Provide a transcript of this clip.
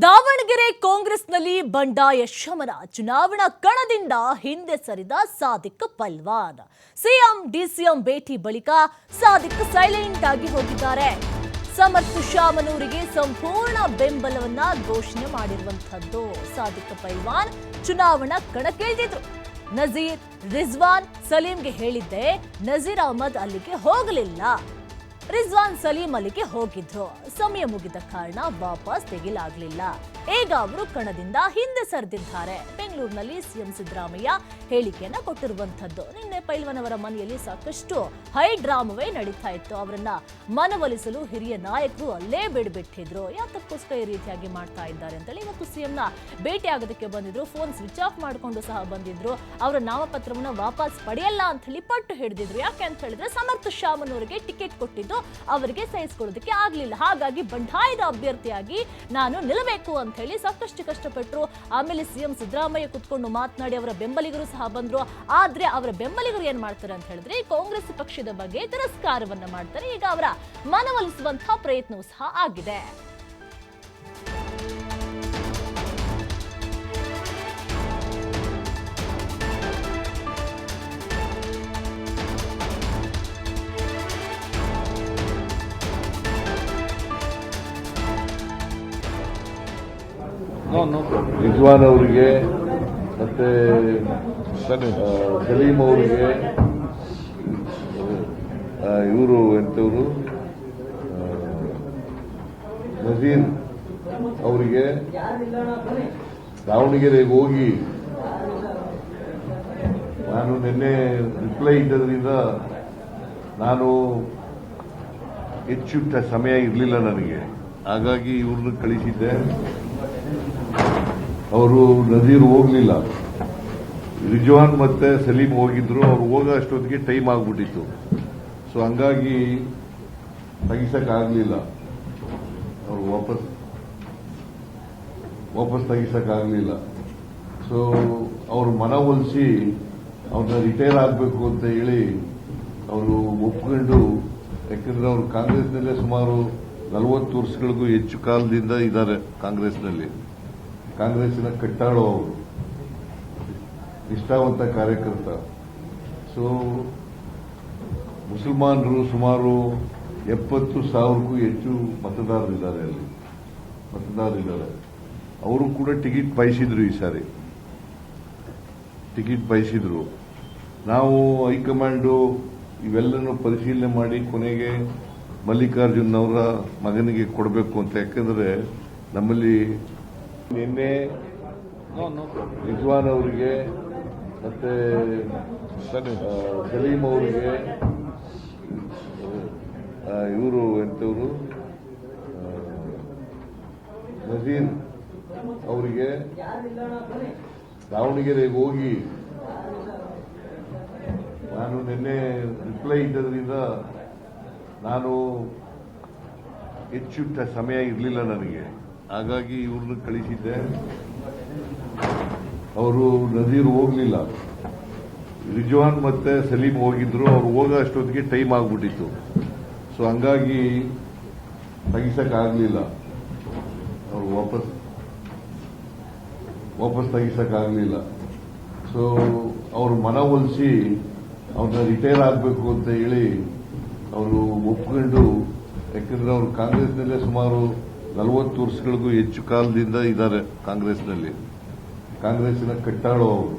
ದಾವಣಗೆರೆ ಕಾಂಗ್ರೆಸ್ನಲ್ಲಿ ಬಂಡಾಯ ಶಮನ. ಚುನಾವಣಾ ಕಣದಿಂದ ಹಿಂದೆ ಸರಿದ ಸಾದಿಕ್ ಪೈಲ್ವಾನ್. ಸಿಎಂ ಡಿಸಿಎಂ ಭೇಟಿ ಬಳಿಕ ಸಾದಿಕ್ ಸೈಲೆಂಟ್ ಆಗಿ ಹೋಗಿದ್ದಾರೆ. ಸಮರ್ಥ ಶಾಮನೂರಿಗೆ ಸಂಪೂರ್ಣ ಬೆಂಬಲವನ್ನ ಘೋಷಣೆ ಮಾಡಿರುವಂತದ್ದು. ಸಾದಿಕ್ ಪೈಲ್ವಾನ್ ಚುನಾವಣಾ ಕಣಕ್ಕಿಳಿದಿದ್ರು. ನಜೀರ್, ರಿಜ್ವಾನ್, ಸಲೀಂಗೆ ಹೇಳಿದ್ದೆ, ನಜೀರ್ ಅಹಮದ್ ಅಲ್ಲಿಗೆ ಹೋಗಲಿಲ್ಲ. ರಿಜ್ವಾನ್ ಸಲೀಂ ಅಲ್ಲಿಗೆ ಹೋಗಿದ್ರು. ಸಮಯ ಮುಗಿದ ಕಾರಣ ವಾಪಸ್ ತೆಗೆಯಲಾಗಲಿಲ್ಲ. ಈಗ ಅವರು ಕಣದಿಂದ ಹಿಂದೆ ಸರಿದಿದ್ದಾರೆ. ಬೆಂಗಳೂರಿನಲ್ಲಿ ಸಿಎಂ ಸಿದ್ದರಾಮಯ್ಯ ಹೇಳಿಕೆಯನ್ನ ಕೊಟ್ಟಿರುವಂತದ್ದು. ನಿನ್ನೆ ಪೈಲ್ವಾನ್ ಅವರ ಮನೆಯಲ್ಲಿ ಸಾಕಷ್ಟು ಹೈ ಡ್ರಾಮವೇ ನಡೀತಾ ಇತ್ತು. ಅವರನ್ನ ಮನವೊಲಿಸಲು ಹಿರಿಯ ನಾಯಕರು ಅಲ್ಲೇ ಬಿಡ್ಬಿಟ್ಟಿದ್ರು. ಯಾತಕ್ಕೋಸ್ಕರ ಈ ರೀತಿಯಾಗಿ ಮಾಡ್ತಾ ಇದ್ದಾರೆ ಅಂತೇಳಿ ಇವತ್ತು ಸಿಎಂನ ಭೇಟಿ ಆಗೋದಕ್ಕೆ ಬಂದಿದ್ರು. ಫೋನ್ ಸ್ವಿಚ್ ಆಫ್ ಮಾಡಿಕೊಂಡು ಸಹ ಬಂದಿದ್ರು. ಅವರ ನಾಮಪತ್ರವನ್ನ ವಾಪಸ್ ಪಡೆಯಲ್ಲ ಅಂತ ಹೇಳಿ ಪಟ್ಟು ಹಿಡಿದಿದ್ರು. ಯಾಕೆ ಅಂತ ಹೇಳಿದ್ರೆ ಸಮರ್ಥ ಶಾಮನೂರಿಗೆ ಟಿಕೆಟ್ ಕೊಟ್ಟಿದ್ದು ಅವರಿಗೆ ಸಹಿಸಿಕೊಳ್ಳೋದಕ್ಕೆ ಆಗ್ಲಿಲ್ಲ. ಹಾಗಾಗಿ ಬಂಡಾಯದ ಅಭ್ಯರ್ಥಿಯಾಗಿ ನಾನು ನಿಲ್ಲಬೇಕು ಅಂತ ಹೇಳಿ ಸಾಕಷ್ಟು ಕಷ್ಟಪಟ್ಟರು. ಆಮೇಲೆ ಸಿಎಂ ಸಿದ್ದರಾಮಯ್ಯ ಕುತ್ಕೊಂಡು ಮಾತನಾಡಿ ಅವರ ಬೆಂಬಲಿಗರು ಸಹ ಬಂದ್ರು. ಆದ್ರೆ ಅವರ ಬೆಂಬಲಿಗರು ಏನ್ ಮಾಡ್ತಾರೆ ಅಂತ ಹೇಳಿದ್ರೆ ಕಾಂಗ್ರೆಸ್ ಪಕ್ಷದ ಬಗ್ಗೆ ತಿರಸ್ಕಾರವನ್ನ ಮಾಡ್ತಾರೆ. ಈಗ ಅವರ ಮನವೊಲಿಸುವಂತಹ ಪ್ರಯತ್ನವೂ ಸಹ ಆಗಿದೆ. ರಿಜ್ವಾನ್ ಅವರಿಗೆ ಮತ್ತೆ ಸಲೀಂ ಅವರಿಗೆ ಇವರು ಎಂತವರು ನಜೀರ್ ಅವರಿಗೆ ದಾವಣಗೆರೆಗೆ ಹೋಗಿ ನಾನು ನಿನ್ನೆ ರಿಪ್ಲೈ ಇದ್ದದ್ರಿಂದ ನಾನು ಹೆಚ್ಚು ಸಮಯ ಇರಲಿಲ್ಲ ನನಗೆ. ಹಾಗಾಗಿ ಇವ್ರನ್ನ ಕಳಿಸಿದ್ದೆ. ಅವರು ನಜೀರ್ ಹೋಗ್ಲಿಲ್ಲ. ರಿಜ್ವಾನ್ ಮತ್ತೆ ಸಲೀಂ ಹೋಗಿದ್ರು. ಅವ್ರು ಹೋಗೋ ಅಷ್ಟೊತ್ತಿಗೆ ಟೈಮ್ ಆಗ್ಬಿಟ್ಟಿತ್ತು. ಸೊ ಹಂಗಾಗಿ ತೆಗಿಸಕ್ಕಾಗಲಿಲ್ಲ. ಅವ್ರು ವಾಪಸ್ ತೆಗಿಸಕ್ಕಾಗಲಿಲ್ಲ. ಸೊ ಅವ್ರ ಮನವೊಲಿಸಿ ಅವ್ರನ್ನ ರಿಟೈರ್ ಆಗಬೇಕು ಅಂತ ಹೇಳಿ ಅವರು ಒಪ್ಕೊಂಡು, ಯಾಕಂದ್ರೆ ಅವರು ಕಾಂಗ್ರೆಸ್ನಲ್ಲೇ ಸುಮಾರು 40 ವರ್ಷಗಳಿಗೂ ಹೆಚ್ಚು ಕಾಲದಿಂದ ಇದ್ದಾರೆ. ಕಾಂಗ್ರೆಸ್ಸಿನ ಕಟ್ಟಾಳು ಅವರು, ನಿಷ್ಠಾವಂತ ಕಾರ್ಯಕರ್ತ. ಸೊ ಮುಸಲ್ಮಾನರು ಸುಮಾರು 70,000ಕ್ಕೂ ಹೆಚ್ಚು ಮತದಾರರಿದ್ದಾರೆ. ಅವರು ಕೂಡ ಟಿಕೆಟ್ ಬಯಸಿದ್ರು. ಈ ಸಾರಿ ಟಿಕೆಟ್ ಬಯಸಿದ್ರು. ನಾವು ಹೈಕಮಾಂಡು ಇವೆಲ್ಲನೂ ಪರಿಶೀಲನೆ ಮಾಡಿ ಕೊನೆಗೆ ಮಲ್ಲಿಕಾರ್ಜುನ್ ಅವರ ಮಗನಿಗೆ ಕೊಡಬೇಕು ಅಂತ. ಯಾಕಂದ್ರೆ ನಮ್ಮಲ್ಲಿ ನಿನ್ನೆ ರಿಜ್ವಾನ್ ಅವರಿಗೆ ಮತ್ತೆ ಸಲೀಂ ಅವರಿಗೆ ಇವರು ಎಂತವರು ನಜೀರ್ ಅವರಿಗೆ ದಾವಣಗೆರೆಗೆ ಹೋಗಿ ನಾನು ನಿನ್ನೆ ರಿಪ್ಲೈ ಇದ್ದದ್ರಿಂದ ನಾನು ಹೆಚ್ಚು ಸಮಯ ಇರಲಿಲ್ಲ ನನಗೆ. ಹಾಗಾಗಿ ಇವ್ರನ್ನ ಕಳಿಸಿದ್ದೆ. ಅವರು ನಜೀರ್ ಹೋಗ್ಲಿಲ್ಲ. ರಿಜ್ವಾನ್ ಮತ್ತೆ ಸಲೀಂ ಹೋಗಿದ್ರು. ಅವ್ರು ಹೋಗೋ ಅಷ್ಟೊತ್ತಿಗೆ ಟೈಮ್ ಆಗ್ಬಿಟ್ಟಿತ್ತು. ಸೊ ಹಂಗಾಗಿ ತೆಗಿಸಕ್ಕಾಗಲಿಲ್ಲ. ಅವ್ರು ವಾಪಸ್ ತೆಗಿಸಕ್ಕಾಗಲಿಲ್ಲ. ಸೊ ಅವ್ರ ಮನವೊಲಿಸಿ ಅವ್ರನ್ನ ರಿಟೈರ್ ಆಗಬೇಕು ಅಂತ ಹೇಳಿ ಅವರು ಒಪ್ಕೊಂಡು, ಯಾಕಂದ್ರೆ ಅವರು ಕಾಂಗ್ರೆಸ್ನಲ್ಲೇ ಸುಮಾರು 40 ವರ್ಷಗಳಿಗೂ ಹೆಚ್ಚು ಕಾಲದಿಂದ ಇದ್ದಾರೆ. ಕಾಂಗ್ರೆಸ್ಸಿನ ಕಟ್ಟಾಳು ಅವರು,